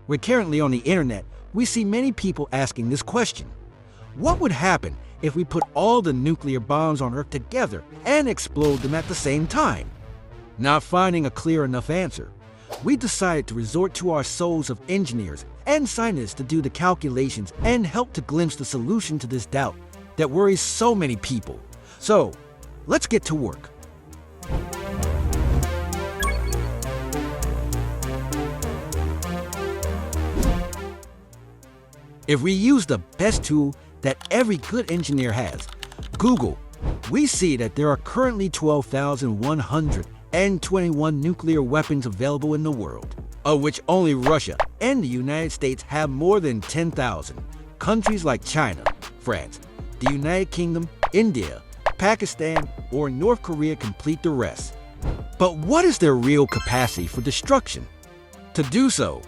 We're currently on the internet, we see many people asking this question. What would happen if we put all the nuclear bombs on Earth together and explode them at the same time? Not finding a clear enough answer, we decided to resort to our souls of engineers and scientists to do the calculations and help to glimpse the solution to this doubt that worries so many people. So, let's get to work. If we use the best tool that every good engineer has, Google, we see that there are currently 12,121 nuclear weapons available in the world, of which only Russia and the United States have more than 10,000. Countries like China, France, the United Kingdom, India, Pakistan, or North Korea complete the rest. But what is their real capacity for destruction? To do so,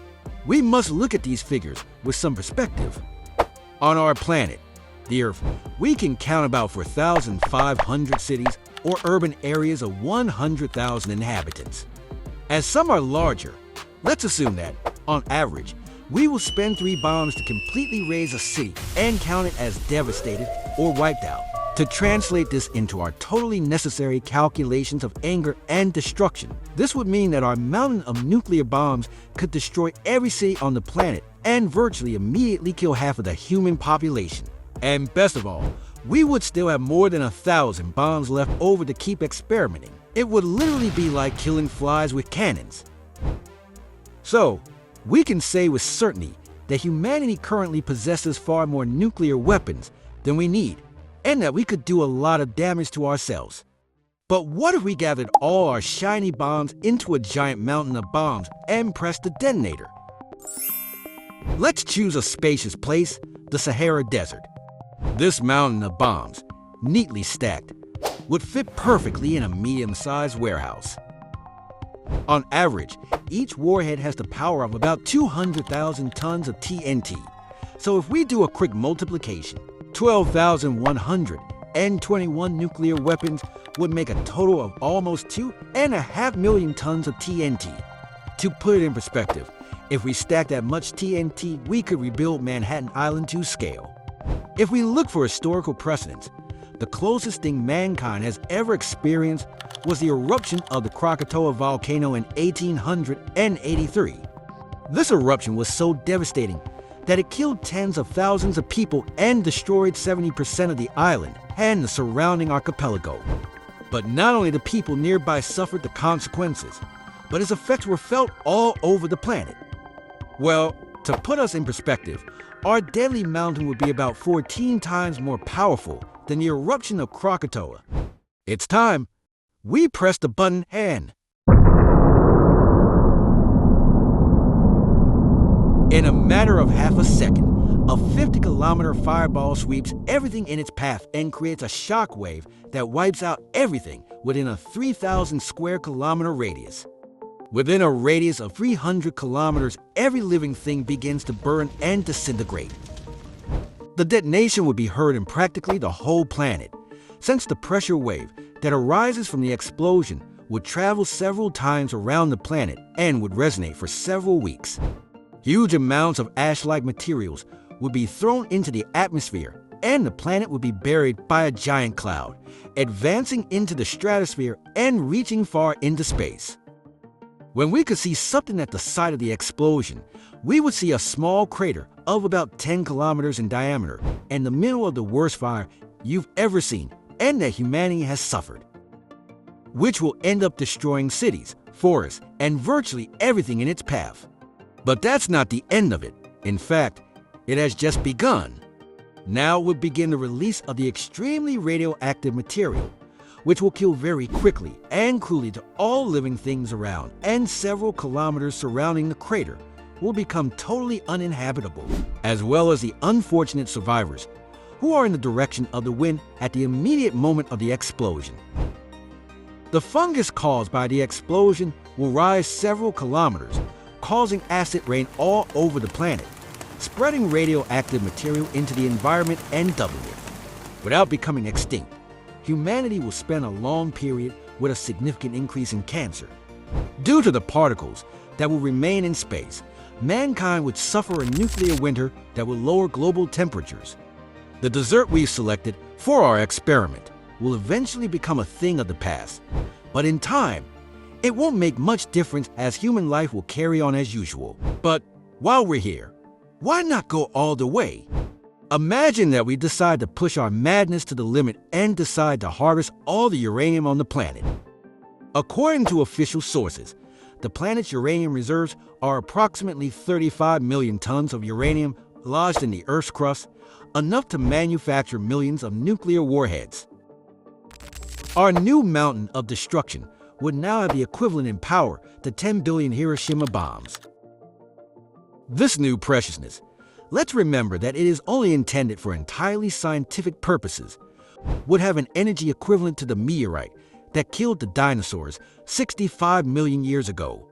we must look at these figures with some perspective. On our planet, the Earth, we can count about 4,500 cities or urban areas of 100,000 inhabitants. As some are larger, let's assume that, on average, we will spend 3 bombs to completely raze a city and count it as devastated or wiped out. To translate this into our totally necessary calculations of anger and destruction, this would mean that our mountain of nuclear bombs could destroy every city on the planet and virtually immediately kill half of the human population. And best of all, we would still have more than 1,000 bombs left over to keep experimenting. It would literally be like killing flies with cannons. So, we can say with certainty that humanity currently possesses far more nuclear weapons than we need, and that we could do a lot of damage to ourselves. But what if we gathered all our shiny bombs into a giant mountain of bombs and pressed the detonator? Let's choose a spacious place, the Sahara Desert. This mountain of bombs, neatly stacked, would fit perfectly in a medium-sized warehouse. On average, each warhead has the power of about 200,000 tons of TNT. So if we do a quick multiplication, 12,121 nuclear weapons would make a total of almost 2.5 million tons of TNT. To put it in perspective, if we stack that much TNT, we could rebuild Manhattan Island to scale. If we look for historical precedents, the closest thing mankind has ever experienced was the eruption of the Krakatoa volcano in 1883. This eruption was so devastating that it killed tens of thousands of people and destroyed 70% of the island and the surrounding archipelago. But not only the people nearby suffered the consequences, but its effects were felt all over the planet. Well, to put us in perspective, our deadly mountain would be about 14 times more powerful than the eruption of Krakatoa. It's time. We press the button and in a matter of half a second, a 50-kilometer fireball sweeps everything in its path and creates a shock wave that wipes out everything within a 3,000 square kilometer radius. Within a radius of 300 kilometers, every living thing begins to burn and disintegrate. The detonation would be heard in practically the whole planet, since the pressure wave that arises from the explosion would travel several times around the planet and would resonate for several weeks. Huge amounts of ash-like materials would be thrown into the atmosphere, and the planet would be buried by a giant cloud, advancing into the stratosphere and reaching far into space. When we could see something at the site of the explosion, we would see a small crater of about 10 kilometers in diameter in the middle of the worst fire you've ever seen and that humanity has suffered, which will end up destroying cities, forests, and virtually everything in its path. But that's not the end of it. In fact, it has just begun. Now would begin the release of the extremely radioactive material, which will kill very quickly and cruelly to all living things around, and several kilometers surrounding the crater will become totally uninhabitable, as well as the unfortunate survivors who are in the direction of the wind at the immediate moment of the explosion. The fungus caused by the explosion will rise several kilometers, causing acid rain all over the planet, spreading radioactive material into the environment and doubling it. Without becoming extinct, humanity will spend a long period with a significant increase in cancer. Due to the particles that will remain in space, mankind would suffer a nuclear winter that would lower global temperatures. The dessert we've selected for our experiment will eventually become a thing of the past, but in time, it won't make much difference as human life will carry on as usual. But while we're here, why not go all the way? Imagine that we decide to push our madness to the limit and decide to harvest all the uranium on the planet. According to official sources, the planet's uranium reserves are approximately 35 million tons of uranium lodged in the Earth's crust, enough to manufacture millions of nuclear warheads. Our new mountain of destruction would now have the equivalent in power to 10 billion Hiroshima bombs. This new preciousness, let's remember that it is only intended for entirely scientific purposes, would have an energy equivalent to the meteorite that killed the dinosaurs 65 million years ago.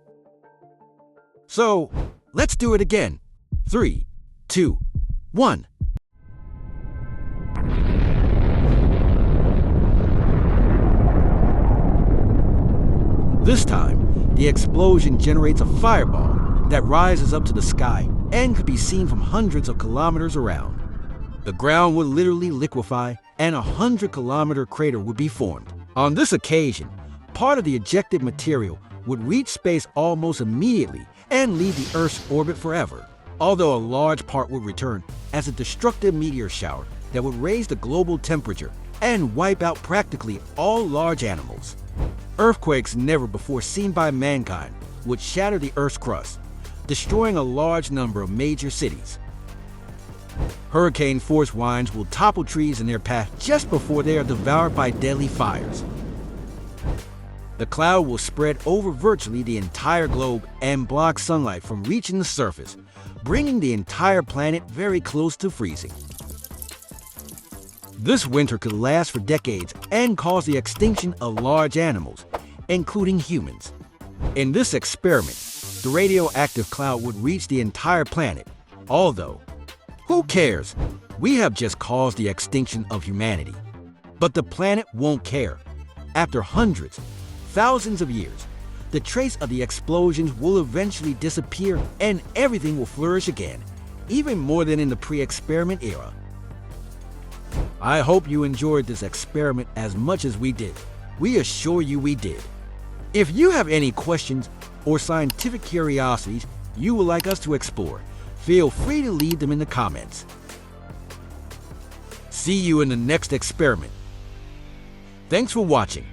So, let's do it again. 3, 2, 1. This time, the explosion generates a fireball that rises up to the sky and could be seen from hundreds of kilometers around. The ground would literally liquefy and a 100-kilometer crater would be formed. On this occasion, part of the ejected material would reach space almost immediately and leave the Earth's orbit forever, although a large part would return as a destructive meteor shower that would raise the global temperature and wipe out practically all large animals. Earthquakes never before seen by mankind would shatter the Earth's crust, destroying a large number of major cities. Hurricane-force winds will topple trees in their path just before they are devoured by deadly fires. The cloud will spread over virtually the entire globe and block sunlight from reaching the surface, bringing the entire planet very close to freezing. This winter could last for decades and cause the extinction of large animals, including humans. In this experiment, the radioactive cloud would reach the entire planet, although, who cares? We have just caused the extinction of humanity. But the planet won't care. After hundreds, thousands of years, the trace of the explosions will eventually disappear and everything will flourish again, even more than in the pre-experiment era. I hope you enjoyed this experiment as much as we did. We assure you we did. If you have any questions or scientific curiosities you would like us to explore, feel free to leave them in the comments. See you in the next experiment. Thanks for watching.